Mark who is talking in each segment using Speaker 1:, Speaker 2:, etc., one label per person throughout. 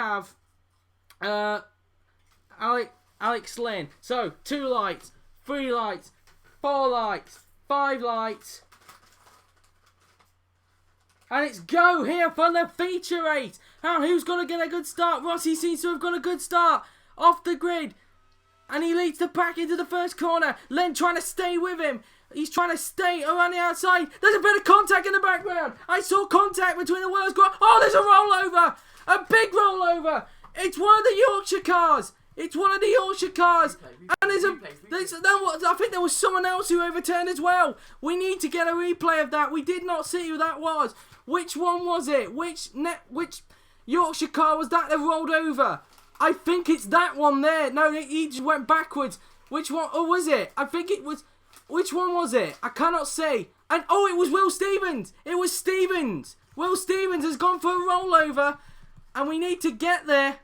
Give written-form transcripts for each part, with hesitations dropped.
Speaker 1: have Alex Lynn. So 2 lights, 3 lights, 4 lights, 5 lights. And it's go here for the feature 8. And who's going to get a good start? Rossi seems to have got a good start. Off the grid. And he leads the pack into the first corner. Len trying to stay with him. He's trying to stay around the outside. There's a bit of contact in the background. I saw contact between the Wales. Oh, there's a rollover. A big rollover. It's one of the Yorkshire cars. It's one of the Yorkshire cars. And I think there was someone else who overturned as well. We need to get a replay of that. We did not see who that was. Which one was it? Which Yorkshire car was that rolled over? I think it's that one there. No, he just went backwards. Which one? Oh, was it? I think it was. Which one was it? I cannot say. And oh, it was Will Stevens. It was Stevens. Will Stevens has gone for a rollover. And we need to get there.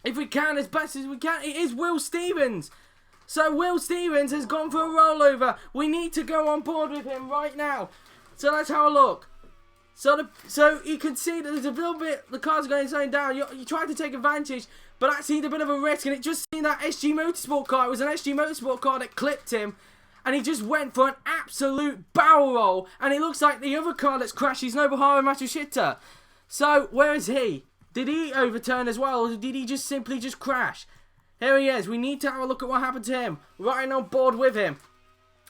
Speaker 1: If we can, as best as we can. It is Will Stevens. So Will Stevens has gone for a rollover. We need to go on board with him right now. So let's have a look. So you can see that there's a little bit, the car's going slowing down. You tried to take advantage, but that seemed a bit of a risk. And it just seemed that SG Motorsport car. It was an SG Motorsport car that clipped him. And he just went for an absolute barrel roll. And it looks like the other car that's crashed is Nobuharu Matsushita. So where is he? Did he overturn as well, or did he just simply just crash? Here he is. We need to have a look at what happened to him. Right on board with him.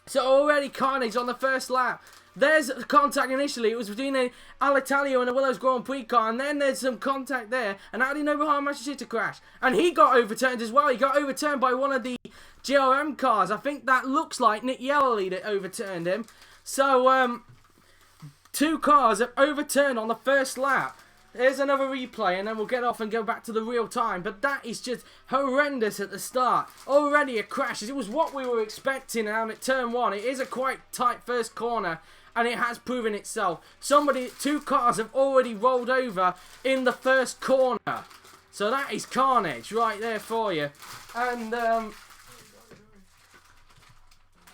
Speaker 1: So already carnage on the first lap. There's contact initially. It was between Alitalia and a Willows Grand Prix car. And then there's some contact there. And how did Nobuharu Matsushita crash? And he got overturned as well. He got overturned by one of the GRM cars. I think that looks like Nick Yellerly that overturned him. So, 2 cars have overturned on the first lap. Here's another replay and then we'll get off and go back to the real time. But that is just horrendous at the start. Already a crash. It was what we were expecting down at turn 1. It is a quite tight first corner and it has proven itself. 2 cars have already rolled over in the first corner. So that is carnage right there for you. And,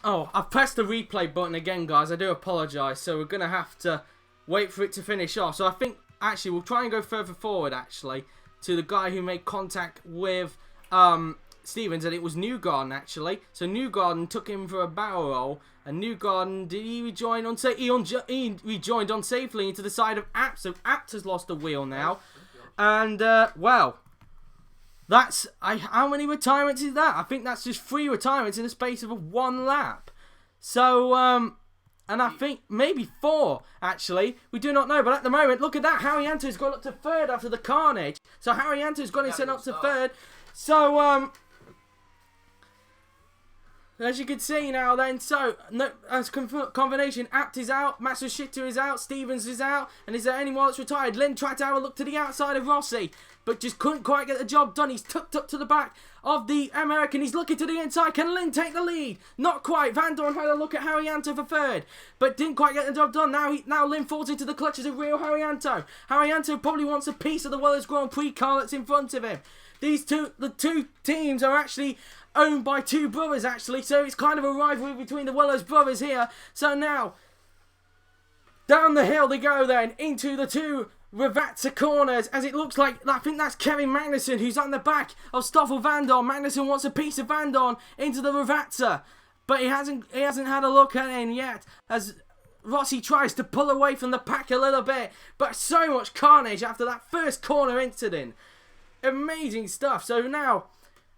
Speaker 1: oh, I've pressed the replay button again, guys. I do apologise. So we're going to have to wait for it to finish off. So I think, actually, we'll try and go further forward, actually, to the guy who made contact with Stevens. And it was Newgarden, actually. So Newgarden took him for a barrel roll. And Newgarden, did he rejoin he rejoined unsafely into the side of Apt. So Apt has lost a wheel now. And, well, that's... how many retirements is that? I think that's just 3 retirements in the space of 1 lap. So, and I think maybe 4, actually. We do not know. But at the moment, look at that. Harry Anto's gone up to 3rd after the carnage. So Harry Anto's got himself up to 3rd. So, as you can see now then, so, no, as combination, Apt is out, Matsushita is out, Stevens is out, and is there anyone that's retired? Lynn tried to have a look to the outside of Rossi, but just couldn't quite get the job done. He's tucked up to the back of the American. He's looking to the inside. Can Lynn take the lead? Not quite. Van Dorn had a look at Haryanto for 3rd, but didn't quite get the job done. Now Lynn falls into the clutches of real Haryanto. Haryanto probably wants a piece of the Wellers Grand Prix car that's in front of him. The two teams are actually owned by 2 brothers, actually, so it's kind of a rivalry between the Willows brothers here. So now, down the hill they go then, into the 2 Ravazza corners, as it looks like, I think that's Kevin Magnussen, who's on the back of Stoffel Van Dorn. Magnussen wants a piece of Van Dorn into the Ravazza, but he hasn't had a look at him yet, as Rossi tries to pull away from the pack a little bit, but so much carnage after that first corner incident. Amazing stuff. So now,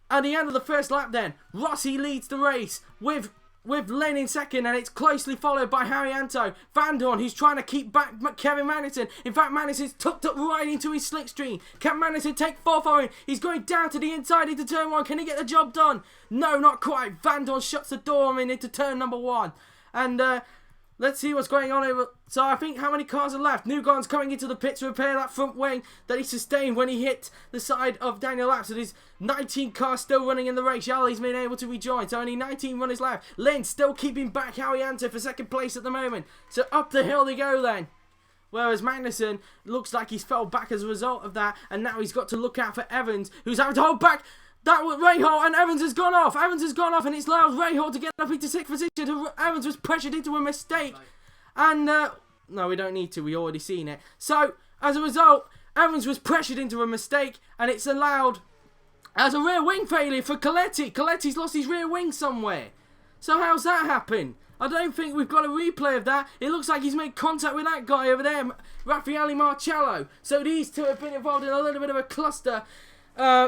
Speaker 1: at the end of the first lap then, Rossi leads the race with Len in 2nd, and it's closely followed by Haryanto. Van Dorn, who's trying to keep back Kevin Magnussen. In fact, Magnussen's tucked up right into his slipstream. Can Magnussen take 4th for him? He's going down to the inside into turn 1. Can he get the job done? No, not quite. Van Dorn shuts the door into turn number 1. And let's see what's going on over. So I think how many cars are left? Newgarden's coming into the pit to repair that front wing that he sustained when he hit the side of Daniel Apt. So there's 19 cars still running in the race. Yali's been able to rejoin. So only 19 runners left. Lynn still keeping back Haryanto for 2nd place at the moment. So up the hill they go then. Whereas Magnussen looks like he's fell back as a result of that. And now he's got to look out for Evans, who's having to hold back. That was Rahal, and Evans has gone off. Evans has gone off, and it's allowed Rahal to get up into 6th position. Evans was pressured into a mistake. And, no, we don't need to. We already seen it. So, as a result, Evans was pressured into a mistake, and it's allowed as a rear wing failure for Coletti. Coletti's lost his rear wing somewhere. So how's that happen? I don't think we've got a replay of that. It looks like he's made contact with that guy over there, Raffaele Marcello. So these two have been involved in a little bit of a cluster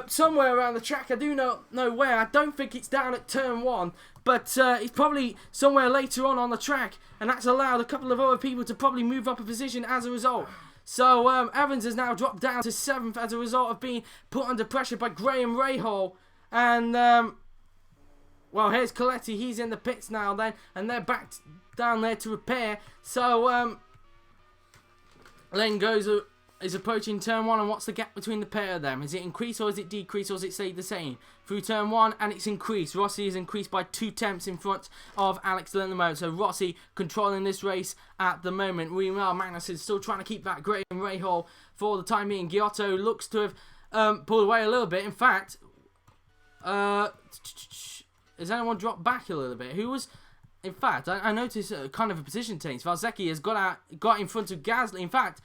Speaker 1: somewhere around the track. I do not know where. I don't think it's down at turn 1, but it's probably somewhere later on the track, and that's allowed a couple of other people to probably move up a position as a result. So Evans has now dropped down to 7th as a result of being put under pressure by Graham Rahal. And, well, here's Coletti. He's in the pits now then, and they're back down there to repair. So Len is approaching turn 1, and what's the gap between the pair of them? Is it increased or is it decreased, or is it stayed the same? Through turn 1, and it's increased. Rossi is increased by 2 tenths in front of Alex Lin at the moment. So Rossi controlling this race at the moment. Meanwhile, Magnussen still trying to keep back Graham Rahal for the time being. Giotto looks to have pulled away a little bit. In fact, has anyone dropped back a little bit? Who was... In fact, I noticed kind of a position change. Valsecchi has got in front of Gasly. In fact,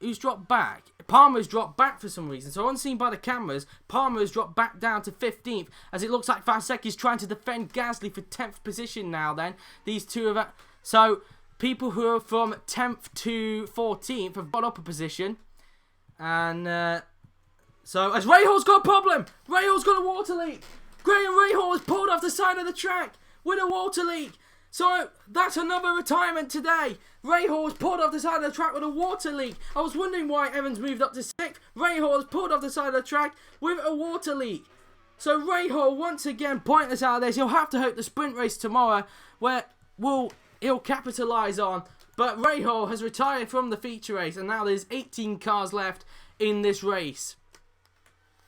Speaker 1: who's dropped back? Palmer's dropped back for some reason. So unseen by the cameras, Palmer's dropped back down to 15th, as it looks like Valsecchi's trying to defend Gasly for 10th position now then. These two have... So people who are from 10th to 14th have got up a position. And so as Rahal's got a problem. Rahal's got a water leak. Graham Rahal was pulled off the side of the track with a water leak. So that's another retirement today. Rahal was pulled off the side of the track with a water leak. I was wondering why Evans moved up to 6th. Rahal was pulled off the side of the track with a water leak. So Rahal once again pointless out of this. He'll have to hope the sprint race tomorrow where he'll capitalise on. But Rahal has retired from the feature race, and now there's 18 cars left in this race.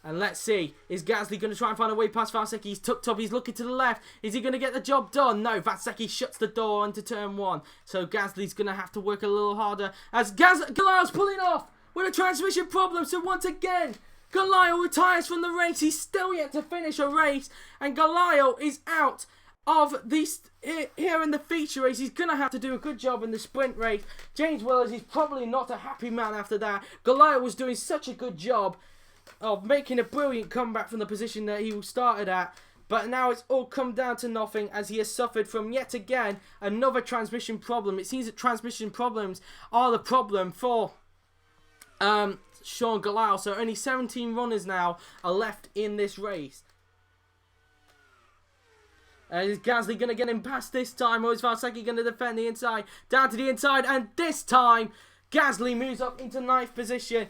Speaker 1: And let's see, is Gasly going to try and find a way past Valsecchi? He's tucked up, he's looking to the left. Is he going to get the job done? No, Valsecchi shuts the door into turn 1. So Gasly's going to have to work a little harder as Galileo's pulling off with a transmission problem. So once again, Galileo retires from the race. He's still yet to finish a race. And Galileo is out of these here in the feature race. He's going to have to do a good job in the sprint race. James Willers is probably not a happy man after that. Galileo was doing such a good job of making a brilliant comeback from the position that he started at, but now it's all come down to nothing as he has suffered from yet again another transmission problem. It seems that transmission problems are the problem for Sean Galal. So only 17 runners now are left in this race. Is Gasly going to get him past this time, or is Valsecchi going to defend the inside? Down to the inside, and this time Gasly moves up into 9th position.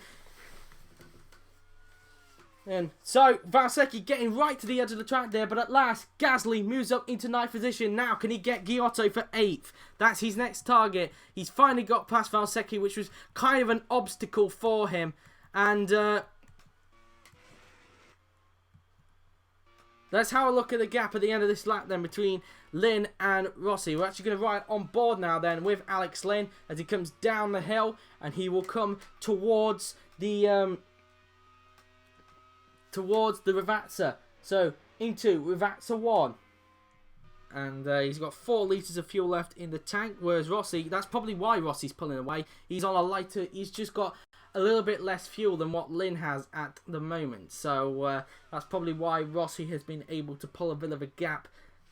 Speaker 1: And so Valsecchi getting right to the edge of the track there, but at last Gasly moves up into 9th position. Now can he get Giotto for 8th? That's his next target. He's finally got past Valsecchi, which was kind of an obstacle for him. And let's have a look at the gap at the end of this lap then between Lin and Rossi. We're actually going to ride on board now then with Alex Lin as he comes down the hill, and he will come towards the Ravazza. So into Ravazza 1. And he's got 4 litres of fuel left in the tank, whereas Rossi, that's probably why Rossi's pulling away. He's on a lighter, he's just got a little bit less fuel than what Lin has at the moment. So that's probably why Rossi has been able to pull a bit of a gap,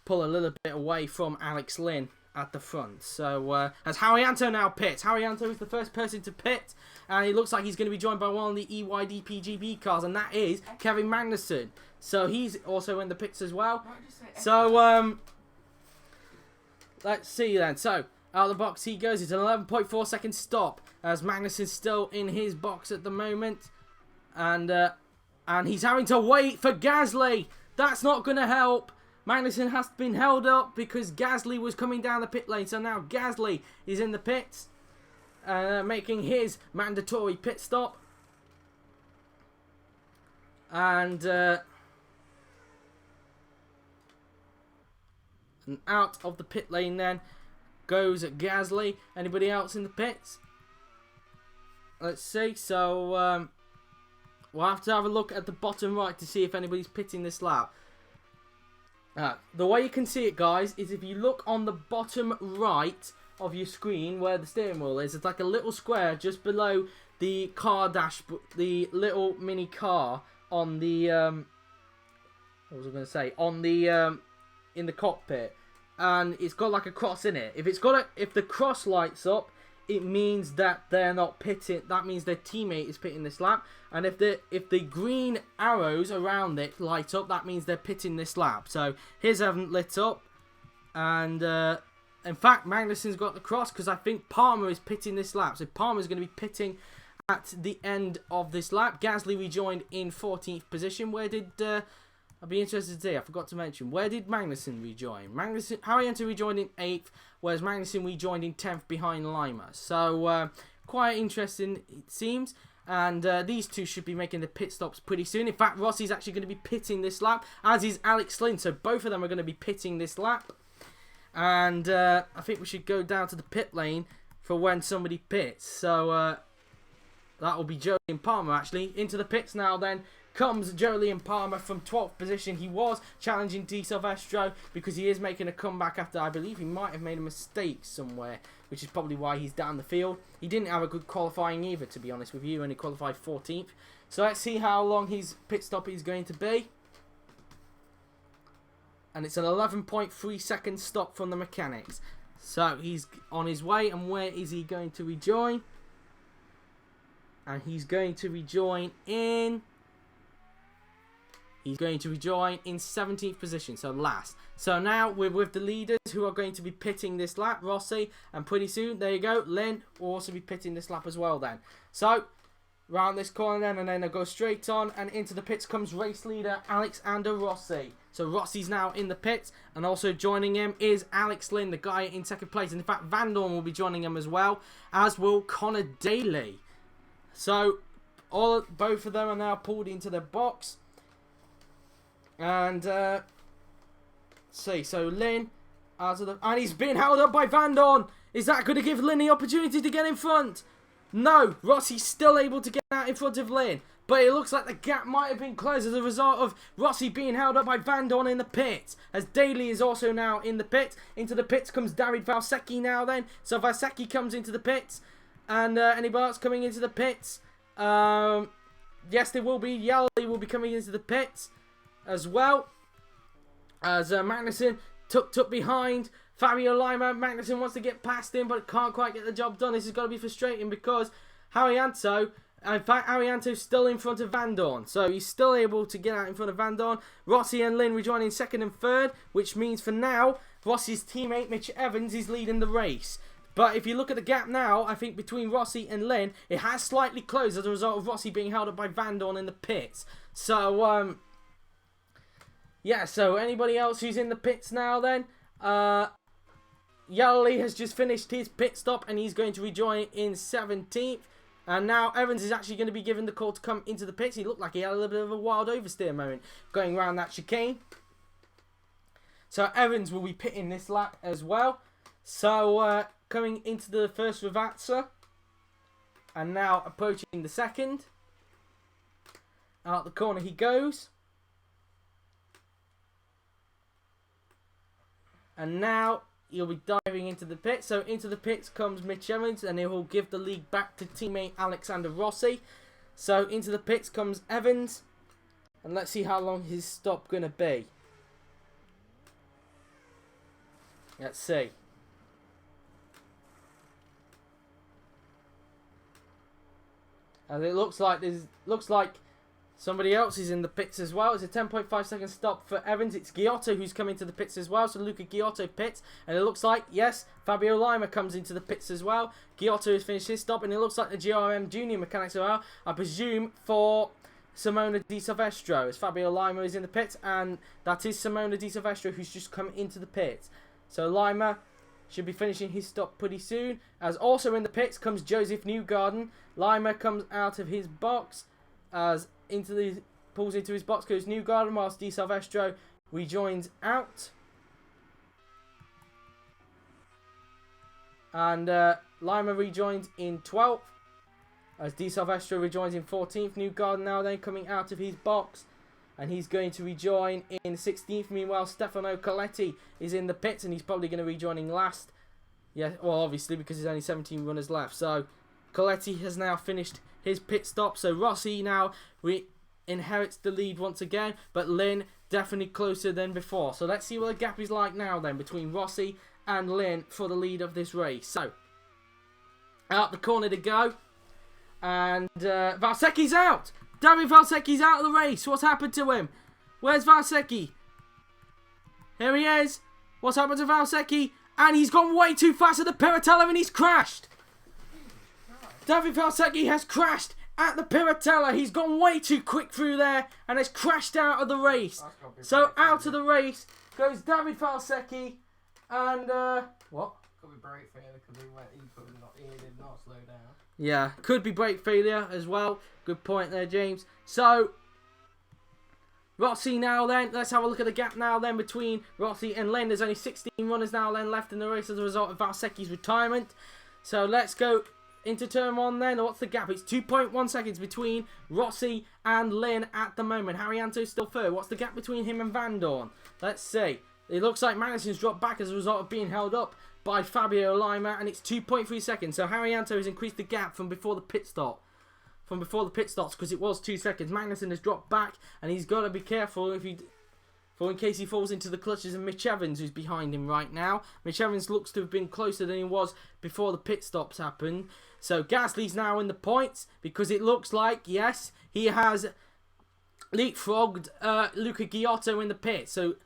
Speaker 1: pull a little bit away from Alex Lin at the front. So as Haryanto now pits. Haryanto is the first person to pit, and it looks like he's going to be joined by one of the EYDP GB cars, and that is Kevin Magnussen. So he's also in the pits as well. So let's see then. So out of the box he goes. It's an 11.4 second stop as Magnussen's still in his box at the moment, and he's having to wait for Gasly. That's not going to help. Magnussen has been held up because Gasly was coming down the pit lane. So now Gasly is in the pits, making his mandatory pit stop. And out of the pit lane then goes Gasly. Anybody else in the pits? Let's see. So we'll have to have a look at the bottom right to see if anybody's pitting this lap. The way you can see it, guys, is if you look on the bottom right of your screen where the steering wheel is, it's like a little square just below the car the little mini car on the what was I going to say, on the in the cockpit, and it's got like a cross in it. If the cross lights up, it means that they're not pitting. That means their teammate is pitting this lap. And if the green arrows around it light up, that means they're pitting this lap. So his haven't lit up, and in fact, Magnussen's got the cross because I think Palmer is pitting this lap. So Palmer's going to be pitting at the end of this lap. Gasly rejoined in 14th position. Where did I'll be interested to see. I forgot to mention. Where did Magnussen rejoin? Harriento rejoined in 8th, whereas Magnussen rejoined in 10th behind Lima. So, quite interesting, it seems. And these two should be making the pit stops pretty soon. In fact, Rossi's actually going to be pitting this lap, as is Alex Lynn. So, both of them are going to be pitting this lap. And I think we should go down to the pit lane for when somebody pits. So, that will be Jolyon Palmer, actually. Into the pits now, then comes Jolyon Palmer from 12th position. He was challenging Di Silvestro because he is making a comeback after, I believe he might have made a mistake somewhere, which is probably why he's down the field. He didn't have a good qualifying either, to be honest with you, only qualified 14th. So let's see how long his pit stop is going to be. And it's an 11.3 second stop from the mechanics. So he's on his way, and where is he going to rejoin? And he's going to rejoin in... He's going to rejoin in 17th position, so last. So now we're with the leaders who are going to be pitting this lap, Rossi, and pretty soon, there you go, Lynn will also be pitting this lap as well then. So, round this corner then, and then they'll go straight on, and into the pits comes race leader Alexander Rossi. So Rossi's now in the pits, and also joining him is Alex Lynn, the guy in second place. And in fact, Van Dorn will be joining him as well, as will Connor Daly. So, both of them are now pulled into the box. And so Lynn out of and he's being held up by Van Dorn. Is that going to give Lynn the opportunity to get in front? No, Rossi's still able to get out in front of Lynn, but it looks like the gap might have been closed as a result of Rossi being held up by Van Dorn in the pit, as Daly is also now in the pit. Into the pits comes David Valsecchi now then. So Valsecchi comes into the pits, and anybody else coming into the pits? Yes, there will be. Yali will be coming into the pits as well, as Magnussen tucked up behind Fabio Lima. Magnussen wants to get past him, but can't quite get the job done. This is going to be frustrating because Harriento, in fact, Harriento's still in front of Van Dorn, so he's still able to get out in front of Van Dorn. Rossi and Lynn rejoining second and third, which means for now, Rossi's teammate Mitch Evans is leading the race. But if you look at the gap now, I think between Rossi and Lynn, it has slightly closed as a result of Rossi being held up by Van Dorn in the pits. So, yeah, so anybody else who's in the pits now then? Yali has just finished his pit stop and he's going to rejoin in 17th. And now Evans is actually going to be given the call to come into the pits. He looked like he had a little bit of a wild oversteer moment going around that chicane. So Evans will be pitting this lap as well. So coming into the first Ravazza. And now approaching the second. Out the corner he goes. And now he'll be diving into the pit. So into the pits comes Mitch Evans, and he will give the lead back to teammate Alexander Rossi. So into the pits comes Evans, and let's see how long his stop gonna be. Let's see. And it looks like somebody else is in the pits as well. It's a 10.5 second stop for Evans. It's Giotto who's coming to the pits as well. So Luca Giotto pits. And it looks like, yes, Fabio Lima comes into the pits as well. Giotto has finished his stop. And it looks like the GRM junior mechanics are out, I presume, for Simona Di Silvestro, as Fabio Lima is in the pits. And that is Simona Di Silvestro who's just come into the pits. So Lima should be finishing his stop pretty soon. As also in the pits comes Joseph Newgarden. Lima comes out of his box as pulls into his box goes Newgarden, whilst Di Silvestro rejoins out. And Lima rejoins in 12th, as Di Silvestro rejoins in 14th. Newgarden now then coming out of his box, and he's going to rejoin in 16th. Meanwhile, Stefano Coletti is in the pits, and he's probably going to rejoin in last. Yeah, well, obviously, because there's only 17 runners left. So, Coletti has now finished his pit stop. So Rossi now inherits the lead once again. But Lynn definitely closer than before. So let's see what the gap is like now then between Rossi and Lynn for the lead of this race. So out the corner to go. And Valsecchi's out. David Valsecchi's out of the race. What's happened to him? Where's Valsecchi? Here he is. What's happened to Valsecchi? And he's gone way too fast at the Piratella and he's crashed. David Valsecchi has crashed at the Piratella. He's gone way too quick through there and has crashed out of the race. So out of the race goes David Valsecchi. And, what?
Speaker 2: Could be brake failure because he did not slow down.
Speaker 1: Yeah, could be brake failure as well. Good point there, James. So, Rossi now then. Let's have a look at the gap now then between Rossi and Lynn. There's only 16 runners now then left in the race as a result of Valsecchi's retirement. So, let's go into turn one then. What's the gap? It's 2.1 seconds between Rossi and Lynn at the moment. Harrianto's still third. What's the gap between him and Van Dorn? Let's see. It looks like Magnussen's dropped back as a result of being held up by Fabio Lima, and it's 2.3 seconds. So Harrianto has increased the gap from before the pit stop. From before the pit stops, because it was 2 seconds. Magnussen has dropped back, and he's got to be careful in case he falls into the clutches of Mitch Evans, who's behind him right now. Mitch Evans looks to have been closer than he was before the pit stops happened. So Gasly's now in the points, because it looks like, yes, he has leapfrogged Luca Giotto in the pit. So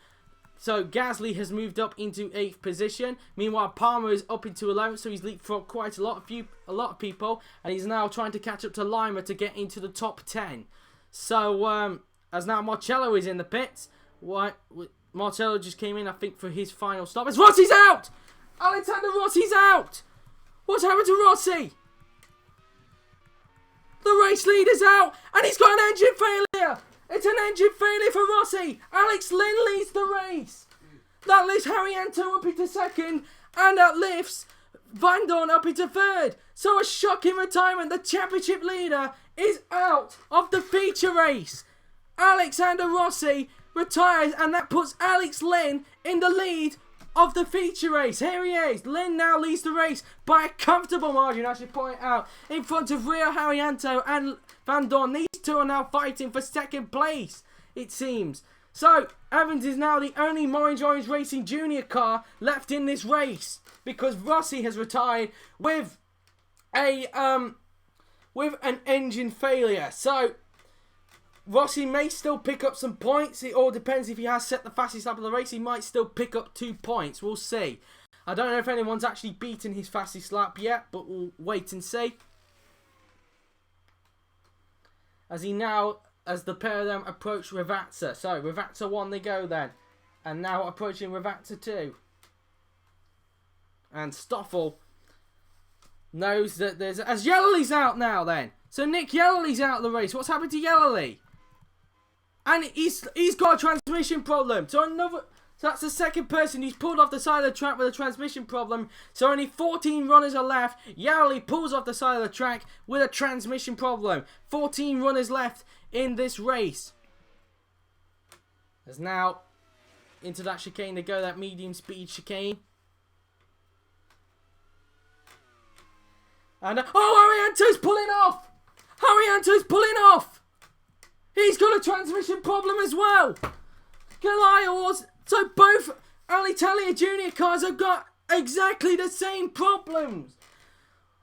Speaker 1: Gasly has moved up into 8th position. Meanwhile, Palmer is up into 11th, so he's leapfrogged quite a lot of people, and he's now trying to catch up to Lima to get into the top 10. So as now Marcello is in the pits. Marcello just came in, I think, for his final stop. As Rossi's out! Alexander Rossi's out! What's happened to Rossi? The race leader's out, and he's got an engine failure. It's an engine failure for Rossi. Alex Lynn leads the race. That lifts Harrianto up into 2nd. And that lifts Van Dorn up into 3rd. So a shocking retirement. The championship leader is out of the feature race. Alexander Rossi retires. And that puts Alex Lynn in the lead of the feature race. Here he is. Lynn now leads the race by a comfortable margin, I should point out. In front of Rio Harrianto and Van Dorn. These two are now fighting for 2nd place, it seems. So, Evans is now the only Orange Racing Junior car left in this race, because Rossi has retired with an engine failure. So, Rossi may still pick up some points. It all depends if he has set the fastest lap of the race. He might still pick up 2 points. We'll see. I don't know if anyone's actually beaten his fastest lap yet, but we'll wait and see. As the pair of them approach Ravazza. So, Ravazza 1 they go then. And now approaching Ravazza 2. And Stoffel knows that there's... As Yellowly's out now then. So Nick Yellowly's out of the race. What's happened to Yellowly? And he's got a transmission problem. So that's the 2nd person who's pulled off the side of the track with a transmission problem. So only 14 runners are left. Yowley pulls off the side of the track with a transmission problem. 14 runners left in this race. There's now into that chicane to go, that medium speed chicane. And Harrianto's pulling off! Harrianto's pulling off! He's got a transmission problem as well. Goliath. So both Alitalia Junior cars have got exactly the same problems.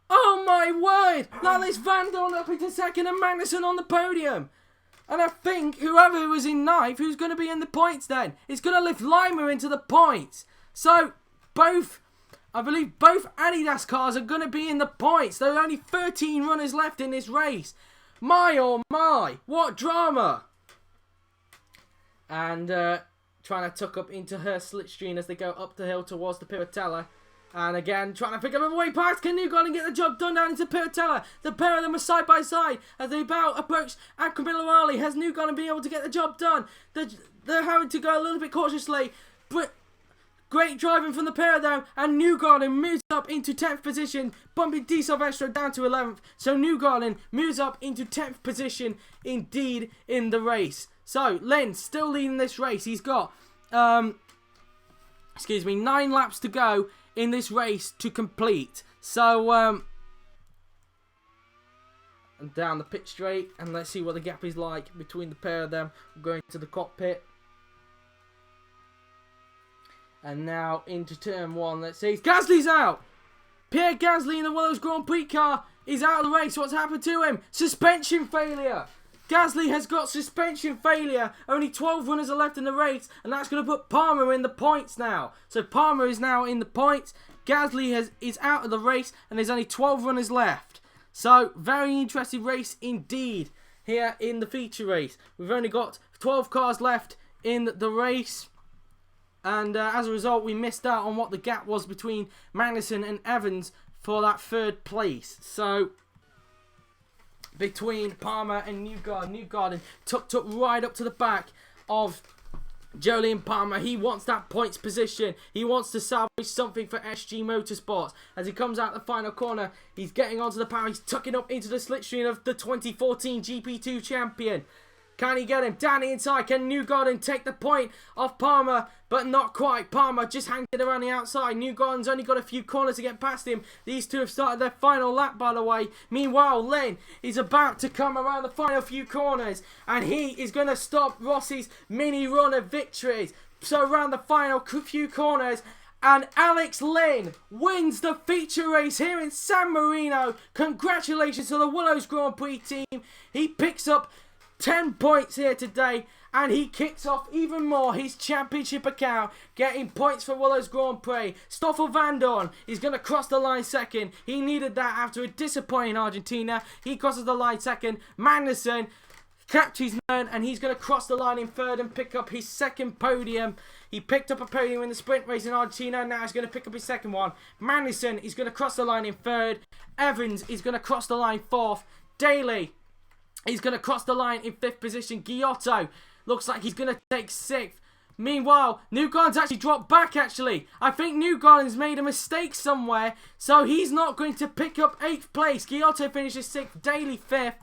Speaker 1: Oh my word! That lifts Van Dorn up into 2nd and Magnussen on the podium. And I think whoever was in 9th, who's going to be in the points then, is going to lift Lima into the points. So I believe both Adidas cars are going to be in the points. There are only 13 runners left in this race. My oh my, what drama. And trying to tuck up into her slipstream as they go up the hill towards the Piratella. And again, trying to pick up a way past. Can Newgarden get the job done down into Piratella? The pair of them are side by side as they about approach Acromillarali. Has Newgarden been able to get the job done? They're having to go a little bit cautiously. But great driving from the pair of them. And Newgarden moves up into 10th position, bumping Di Silvestro down to 11th. So Newgarden moves up into 10th position indeed in the race. So Lynn still leading this race. He's got 9 laps to go in this race to complete. So and down the pit straight, and let's see what the gap is like between the pair of them. We're going to the cockpit. And now into turn 1. Let's see. Gasly's out. Pierre Gasly in the Willows Grand Prix car is out of the race. What's happened to him? Suspension failure. Gasly has got suspension failure. Only 12 runners are left in the race, and that's going to put Palmer in the points now. So Palmer is now in the points. Gasly is out of the race, and there's only 12 runners left. So very interesting race indeed here in the feature race. We've only got 12 cars left in the race. And as a result, we missed out on what the gap was between Magnussen and Evans for that 3rd place. So, between Palmer and Newgarden tucked up right up to the back of Jolyon Palmer. He wants that points position. He wants to salvage something for SG Motorsports. As he comes out the final corner, he's getting onto the power. He's tucking up into the slipstream of the 2014 GP2 champion. Can he get him? Down the inside. Can Newgarden take the point off Palmer? But not quite. Palmer just hanging around the outside. Newgarden's only got a few corners to get past him. These two have started their final lap, by the way. Meanwhile, Lynn is about to come around the final few corners. And he is going to stop Rossi's mini run of victories. So around the final few corners. And Alex Lynn wins the feature race here in San Marino. Congratulations to the Willows Grand Prix team. He picks up 10 points here today, and he kicks off even more his championship account, getting points for Willows Grand Prix. Stoffel Vandoorne is going to cross the line second. He needed that after a disappointing Argentina. He crosses the line second. Magnussen captures his man, and he's going to cross the line in 3rd and pick up his 2nd podium. He picked up a podium in the sprint race in Argentina. Now he's going to pick up his 2nd one. Magnussen is going to cross the line in 3rd. Evans is going to cross the line 4th. Daly, he's going to cross the line in 5th position. Giotto looks like he's going to take 6th. Meanwhile, Newgarden's actually dropped back, actually. I think Newgarden's made a mistake somewhere, so he's not going to pick up 8th place. Giotto finishes 6th, Daly 5th.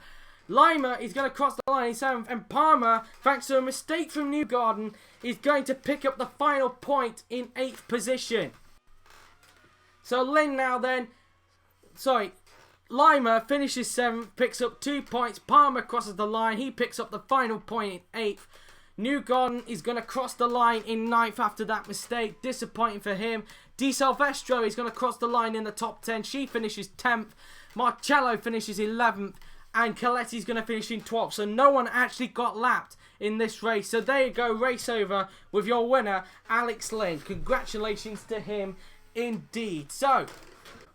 Speaker 1: Lima is going to cross the line in 7th, and Palmer, thanks to a mistake from Newgarden, is going to pick up the final point in 8th position. So Lynn now then, Lima finishes 7th, picks up 2 points. Palmer crosses the line. He picks up the final point in 8th. Newgarden is going to cross the line in 9th after that mistake. Disappointing for him. Di Silvestro is going to cross the line in the top 10. She finishes 10th. Marcello finishes 11th. And Coletti's going to finish in 12th. So no one actually got lapped in this race. So there you go. Race over with your winner, Alex Lynn. Congratulations to him indeed. So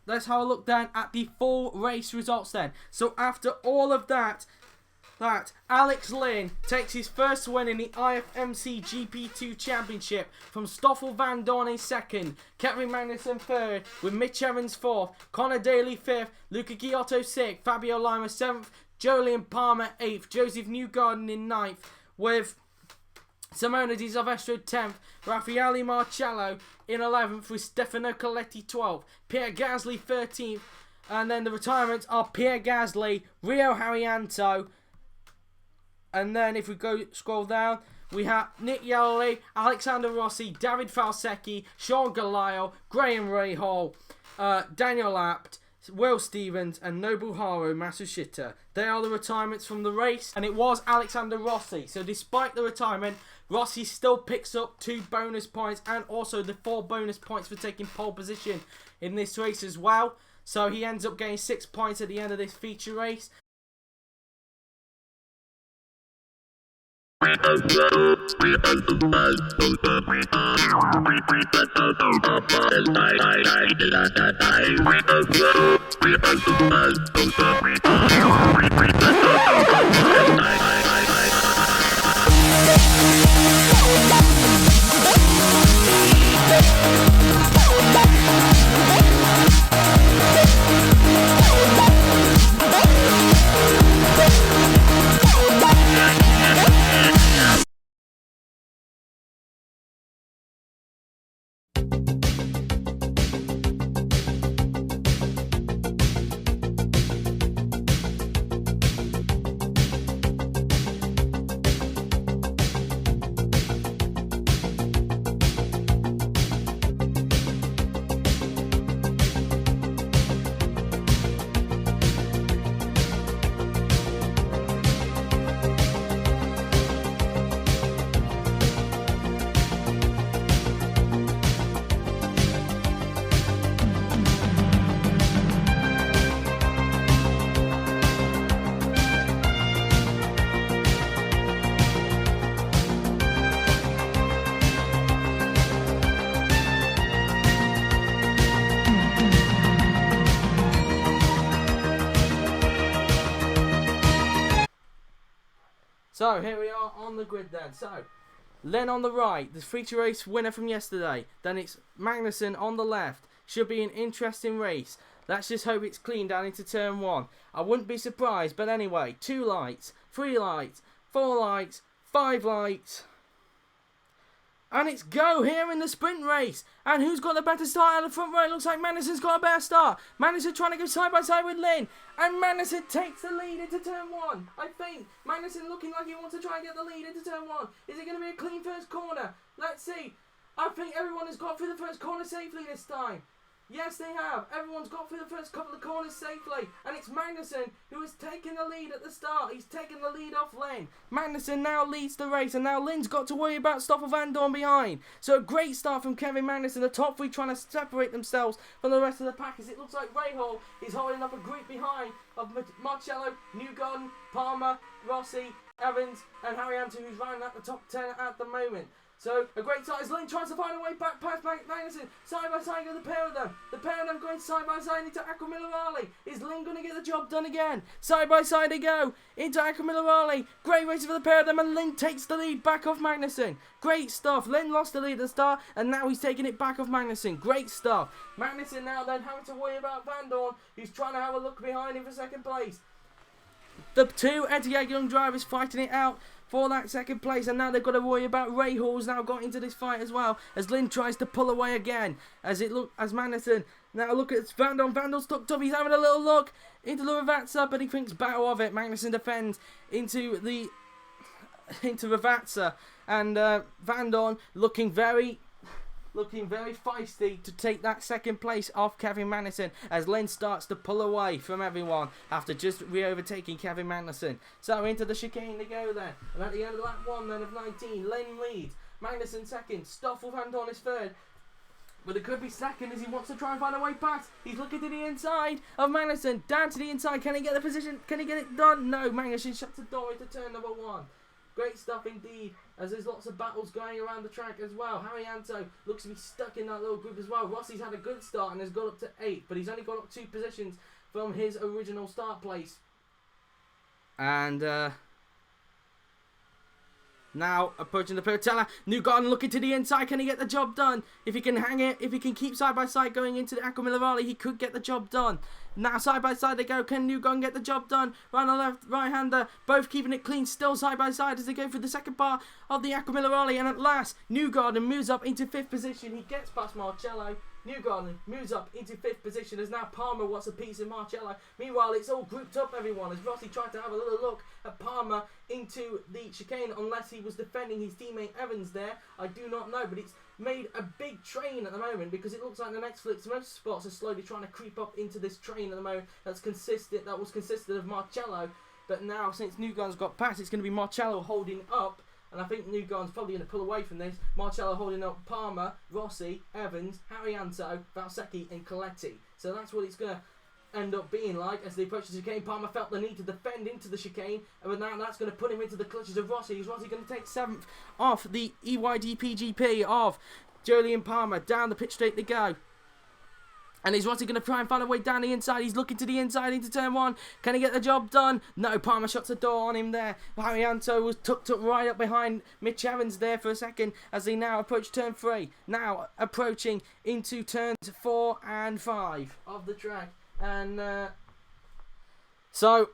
Speaker 1: let's have a look then at the full race results then. So after all of that Alex Lynn takes his first win in the IFMC GP2 Championship from Stoffel Vandoorne in 2nd, Kevin Magnussen 3rd, with Mitch Evans 4th, Connor Daly 5th, Luca Giotto 6th, Fabio Lima 7th, Jolyon Palmer 8th, Joseph Newgarden in 9th, with Simona Di Silvestro 10th, Raffaele Marcello in 11th, with Stefano Coletti 12th, Pierre Gasly 13th, and then the retirements are Pierre Gasly, Rio Haryanto, and then if we go scroll down, we have Nick Yellow, Alexander Rossi, David Falsecchi, Sean Galayo, Graham Rahal, Daniel Apt, Will Stevens, and Nobuharu Matsushita. They are the retirements from the race, and it was Alexander Rossi. So despite the retirement, Rossi still picks up 2 bonus points and also the 4 bonus points for taking pole position in this race as well. So he ends up getting 6 points at the end of this feature race. So here we are on the grid then. So Len on the right, the feature race winner from yesterday. Then it's Magnussen on the left. Should be an interesting race. Let's just hope it's clean down into turn 1. I wouldn't be surprised, but anyway, 2 lights, 3 lights, 4 lights, 5 lights. And it's go here in the sprint race. And who's got the better start out of the front row? It looks like Magnussen's got a better start. Magnussen trying to go side by side with Lynn. And Magnussen takes the lead into turn 1. I think Magnussen looking like he wants to try and get the lead into turn 1. Is it going to be a clean first corner? Let's see. I think everyone has got through the first corner safely this time. Yes, they have. Everyone's got through the first couple of corners safely. And it's Magnussen who has taken the lead at the start. He's taken the lead off Lynn. Magnussen now leads the race. And now Lynn's got to worry about Stoffel Van Dorn behind. So a great start from Kevin Magnussen. The top 3 trying to separate themselves from the rest of the pack. As it looks like Rahal is holding up a group behind of Marcello, Newgarden, Palmer, Rossi, Evans and Harry Hunter, who's running at the top 10 at the moment. So, a great start as Lynn tries to find a way back past Magnussen. Side by side go the pair of them. The pair of them going side by side into Aquamilarale. Is Lynn going to get the job done again? Side by side they go into Aquamilarale. Great race for the pair of them, and Lynn takes the lead back off Magnussen. Great stuff. Lynn lost the lead at the start, and now he's taking it back off Magnussen. Great stuff. Magnussen now then having to worry about Van Dorn, who's trying to have a look behind him for second place. The 2 Etihad young drivers fighting it out for that second place, and now they've got to worry about Rahal's now got into this fight as well, as Lynn tries to pull away again, as Magnussen now look at Van Dorn. Van Dorn's tucked up, he's having a little look into the Ravazza, but he thinks better of it. Magnussen defends into Ravazza, and Van Dorn looking very feisty to take that second place off Kevin Magnussen, as Lynn starts to pull away from everyone after just re-overtaking Kevin Magnussen. So into the chicane they go then, and at the end of lap 1 then of 19, Lynn leads, Magnussen second, Stoffel Van Dorn is third. But it could be second as he wants to try and find a way past. He's looking to the inside of Magnussen, down to the inside. Can he get the position? Can he get it done? No, Magnussen shuts the door into turn number 1. Great stuff indeed, as there's lots of battles going around the track as well. Harry Anto looks to be stuck in that little group as well. Rossi's had a good start and has got up to 8, but he's only got up 2 positions from his original start place. And now approaching the Piratella. Newgarden looking to the inside. Can he get the job done? If he can hang it, if he can keep side by side going into the Aquamilarale, he could get the job done. Now side by side they go. Can Newgarden get the job done? Right on the left, right hander, both keeping it clean, still side by side as they go through the second part of the Aquamilarale. And at last, Newgarden moves up into 5th position. He gets past Marcello. Newgarden moves up into 5th position as now Palmer wants a piece of Marcello. Meanwhile, it's all grouped up, everyone, as Rossi tried to have a little look at Palmer into the chicane, unless he was defending his teammate Evans there. I do not know, but it's made a big train at the moment, because it looks like the Netflix motorsports are slowly trying to creep up into this train at the moment that was consisted of Marcello. But now, since Newgarden's got past, it's going to be Marcello holding up. And I think Newgarden's probably going to pull away from this. Marcello holding up Palmer, Rossi, Evans, Harry Anto, Valsecchi and Coletti. So that's what it's going to end up being like as they approach the chicane. Palmer felt the need to defend into the chicane, and now that's going to put him into the clutches of Rossi. Is Rossi going to take 7th off the EYDP GP of Jolyon Palmer? Down the pit straight they go. And is Rossi going to try and find a way down the inside? He's looking to the inside into turn 1. Can he get the job done? No, Palmer shuts the door on him there. Harry Anto was tucked up right up behind Mitch Evans there for a second as they now approach turn 3. Now approaching into turns 4 and 5 of the track. And so,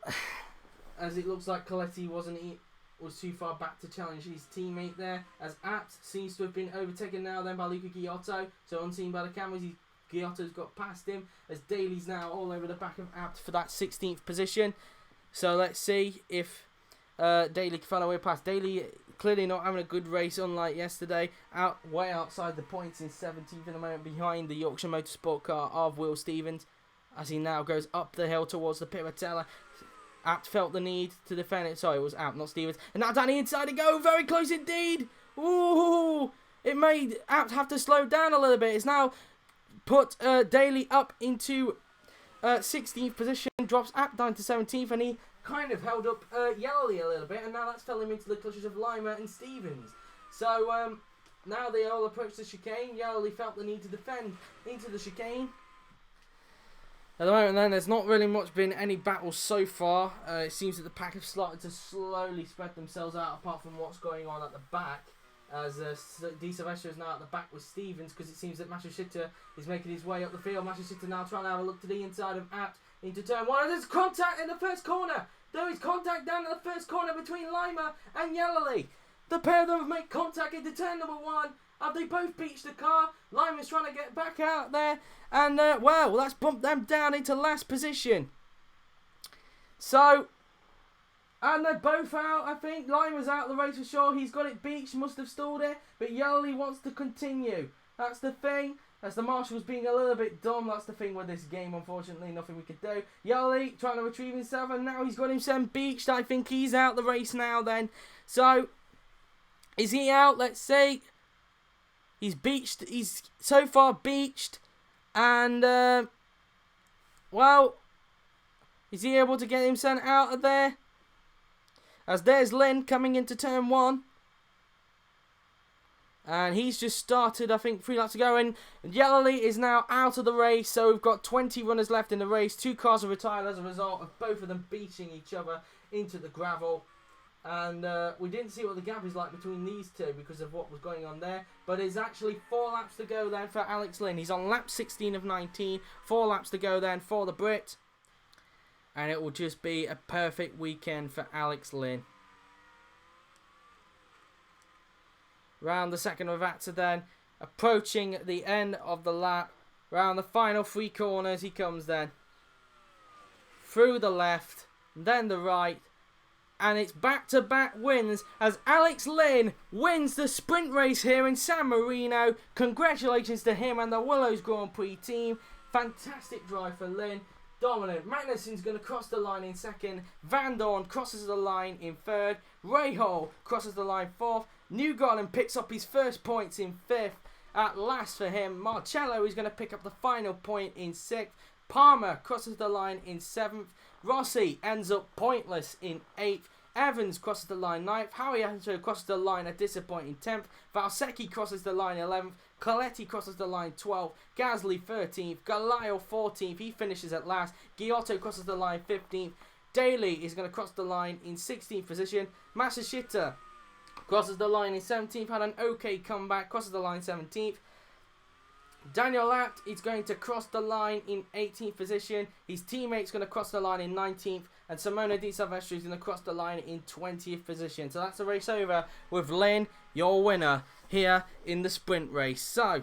Speaker 1: as it looks like Coletti was too far back to challenge his teammate there, as Abt seems to have been overtaken now then by Luca Giotto. So unseen by the cameras, Giotto's got past him, as Daly's now all over the back of Abt for that 16th position. So let's see if Daly can find a way past. Daly clearly not having a good race, unlike yesterday. Way outside the points in 17th in the moment, behind the Yorkshire Motorsport car of Will Stevens, as he now goes up the hill towards the Piratella. Abt felt the need to defend it. Sorry, it was Abt, not Stevens. And now down the inside to go. Very close indeed. Ooh, it made Abt have to slow down a little bit. It's now put Daly up into 16th position, drops Abt down to 17th, and he kind of held up Yellowly a little bit, and now that's fell him into the clutches of Lima and Stevens. So now they all approach the chicane. Yellowly felt the need to defend into the chicane. At the moment then, there's not really much been any battles so far. It seems that the pack have started to slowly spread themselves out, apart from what's going on at the back. As Di Silvestro is now at the back with Stevens, because it seems that Matsushita is making his way up the field. Matsushita now trying to have a look to the inside of Apt into turn one. And there's contact in the first corner. There is contact down in the first corner between Lima and Yellowly. The pair of them have made contact into turn number one. Have they both beached the car? Lima's trying to get back out there. And, well, that's bumped them down into last position. So, and they're both out, I think. Lima's out of the race for sure. He's got it beached, must have stalled it. But Yellowly wants to continue. That's the thing. As the Marshall's being a little bit dumb. That's the thing with this game, unfortunately. Nothing we could do. Yellowly trying to retrieve himself. And now he's got himself beached. I think he's out the race now then. So, is he out? Let's see. He's beached. He's so far beached. And, well, is he able to get himself out of there? As there's Lynn coming into turn one. And he's just started, I think, 3 laps to go. And Yellowly is now out of the race. So we've got 20 runners left in the race. 2 cars are retired as a result of both of them beating each other into the gravel. And we didn't see what the gap is like between these two because of what was going on there. But it's actually 4 laps to go then for Alex Lynn. He's on lap 16 of 19. 4 laps to go then for the Brit. And it will just be a perfect weekend for Alex Lynn. Round the second Ravazza then. Approaching the end of the lap. Round the final 3 corners he comes then. Through the left. Then the right. And it's back-to-back wins as Alex Lynn wins the sprint race here in San Marino. Congratulations to him and the Willows Grand Prix team. Fantastic drive for Lynn. Dominant. Magnussen's going to cross the line in second. Van Dorn crosses the line in third. Rahal crosses the line fourth. Newgarden picks up his first points in fifth. At last for him, Marcello is going to pick up the final point in sixth. Palmer crosses the line in seventh. Rossi ends up pointless in 8th. Evans crosses the line 9th. Harrianto crosses the line a disappointing 10th. Valsecchi crosses the line 11th. Coletti crosses the line 12th. Gasly 13th. Galio 14th. He finishes at last. Giotto crosses the line 15th. Daly is going to cross the line in 16th position. Masashita crosses the line in 17th. Had an okay comeback. Crosses the line 17th. Daniel Abt is going to cross the line in 18th position. His teammate's going to cross the line in 19th. And Simona Di Silvestro is going to cross the line in 20th position. So that's the race over with Lynn, your winner, here in the sprint race. So,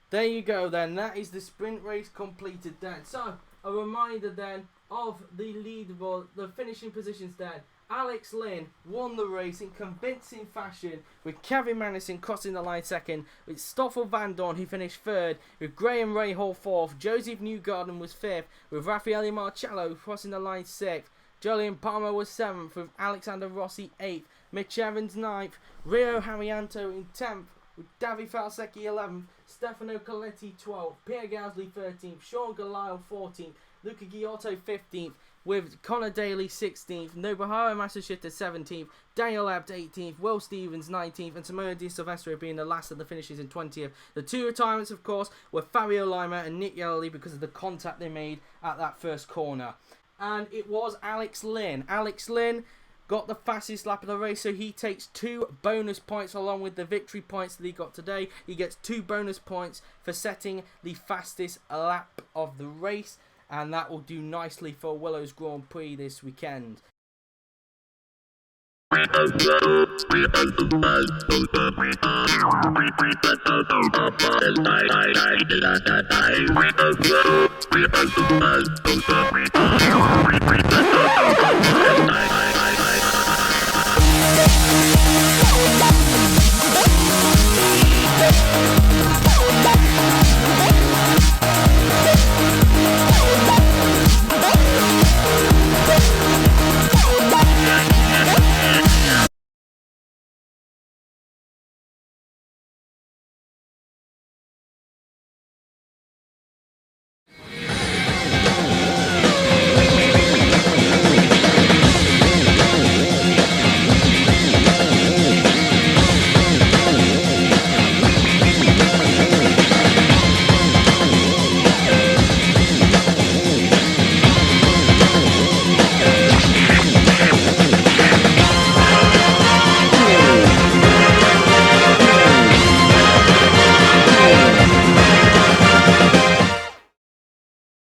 Speaker 1: there you go then. That is the sprint race completed then. So, a reminder then of the leaderboard, the finishing positions then. Alex Lynn won the race in convincing fashion with Kevin Magnussen crossing the line second, with Stoffel Van Dorn who finished third, with Graham Rahal fourth, Joseph Newgarden was fifth, with Raffaele Marcello crossing the line sixth, Julian Palmer was seventh, with Alexander Rossi eighth, Mitch Evans ninth, Rio Harrianto in 10th, with Davide Falsecchi 11th, Stefano Coletti 12th, Pierre Gasly 13th, Sean Galile 14th, Luca Giotto 15th, with Connor Daly 16th, Nobuharu Matsushita 17th, Daniel Abt 18th, Will Stevens 19th, and Simona Di Silvestro being the last of the finishes in 20th. The 2 retirements, of course, were Fabio Lima and Nick Yellowly because of the contact they made at that first corner. And it was Alex Lynn. Alex Lynn got the fastest lap of the race, so he takes 2 bonus points along with the victory points that he got today. He gets 2 bonus points for setting the fastest lap of the race. And that will do nicely for Willows Grand Prix this weekend.